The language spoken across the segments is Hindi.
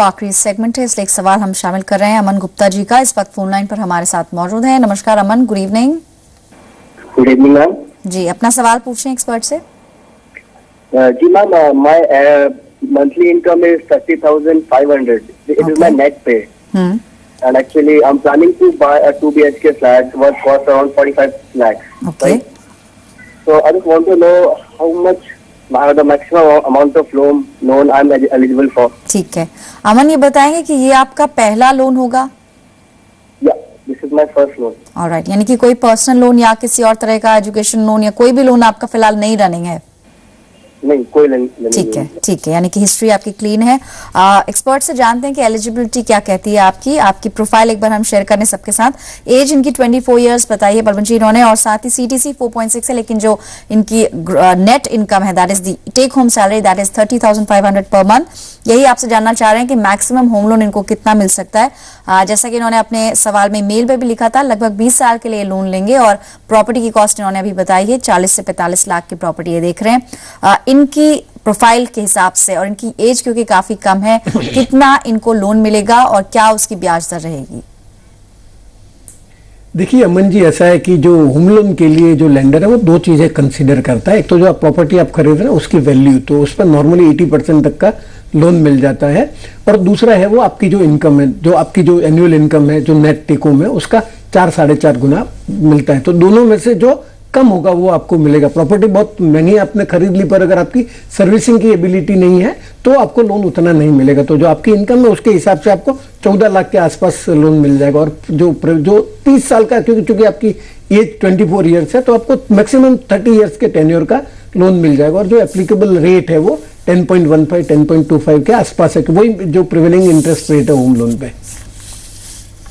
आखिरी सेगमेंट है, इसलिए एक सवाल हम शामिल कर रहे हैं अमन गुप्ता जी का। इस वक्त फोन लाइन पर हमारे साथ मौजूद है। नमस्कार Aman, good evening. Good evening ma'am. जी, अपना सवाल पूछें एक्सपर्ट से। जी ma'am, my monthly income is 30,500. It is my net pay. And actually I'm planning to buy a 2 BHK flat worth cost around 45 lakhs. Okay. Right? So I just want to know how much the maximum amount of loan I'm eligible for. ठीक है अमन, ये बताएंगे कि ये आपका पहला लोन होगा? Yeah, this is my first loan. Alright, यानी कि कोई पर्सनल लोन या किसी और तरह का एजुकेशन लोन या कोई भी लोन आपका फिलहाल नहीं रनिंग है? नहीं, कोई नहीं। ठीक है, यानी कि हिस्ट्री आपकी क्लीन है। एक्सपर्ट से जानते हैं कि एलिजिबिलिटी क्या कहती है आपकी प्रोफाइल एक बार हम शेयर करने सबके साथ। एज इनकी 24 इयर्स बताइए बलवंत जी इन्होंने, और साथ ही सीटीसी 4.6 है, लेकिन जो इनकी नेट इनकम है that is the take home salary that is 30,500 per month. यही आपसे जानना चाह रहे हैं कि मैक्सिमम होम लोन इनको कितना मिल सकता है। जैसा कि इन्होंने अपने सवाल में मेल पे भी लिखा था, लगभग 20 साल के लिए लोन लेंगे और प्रॉपर्टी की कॉस्ट इन्होंने अभी बताई है 40 से 45 लाख की प्रॉपर्टी ये देख रहे हैं। इनकी प्रोफाइल के हिसाब से और इनकी एज क्योंकि काफी कम है, कितना इनको लोन मिलेगा और क्या उसकी ब्याज दर रहेगी? देखिए अमन जी, ऐसा है कि जो होम लोन के लिए जो लेंडर है वो दो चीजें कंसीडर करता है। एक तो जो आप प्रॉपर्टी आप खरीद रहे हैं उसकी वैल्यू, तो उस पर नॉर्मली 80% तक का लोन मिल जाता है। और दूसरा है वो आपकी जो इनकम है, जो आपकी जो एनुअल इनकम है, जो नेट टेक होम है, उसका 4-4.5 गुना मिलता है। तो दोनों में से जो कम होगा वो आपको मिलेगा। प्रॉपर्टी बहुत महंगी आपने खरीद ली, पर अगर आपकी सर्विसिंग की एबिलिटी नहीं है तो आपको लोन उतना नहीं मिलेगा। तो जो आपकी इनकम है उसके हिसाब से आपको 14 लाख के आसपास लोन मिल जाएगा। और जो 30 साल का, क्योंकि आपकी एज 24 ईयर्स है, तो आपको मैक्सिमम 30 ईयर्स के टेन्योर का लोन मिल जाएगा। और जो एप्लीकेबल रेट है वो 10.15 10.25 के आसपास है, कि वही जो प्रिवेलिंग इंटरेस्ट रेट है होम लोन पे।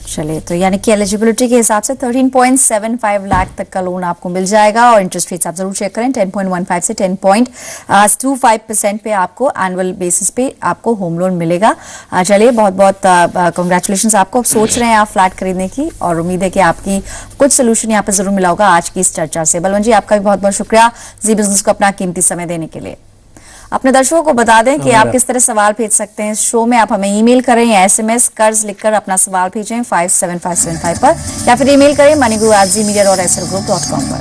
चलिए, तो यानी कि एलिजिबिलिटी के हिसाब से 13.75 लाख तक का लोन आपको मिल जाएगा। और इंटरेस्ट रेट्स आप जरूर चेक करें, 10.15 से 10.25% पे आपको एनुअल बेसिस पे आपको होम लोन मिलेगा। चलिए, बहुत बहुत कांग्रेचुलेशंस आपको। अब सोच रहे हैं आप फ्लैट खरीदने की, और उम्मीद है कि आपकी कुछ सोल्यूशन यहाँ पर जरूर मिला होगा आज की इस चर्चा से। बलवंत जी, आपका भी बहुत बहुत शुक्रिया जी बिजनेस को अपना कीमती समय देने के लिए। अपने दर्शकों को बता दें कि आप किस तरह सवाल भेज सकते हैं इस शो में। आप हमें ईमेल करें या एसएमएस कर्ज लिखकर अपना सवाल भेजें 57575 पर, या फिर ईमेल करें moneygu@zmedia.srgroup.com पर।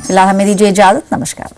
फिलहाल हमें दीजिए इजाजत, नमस्कार।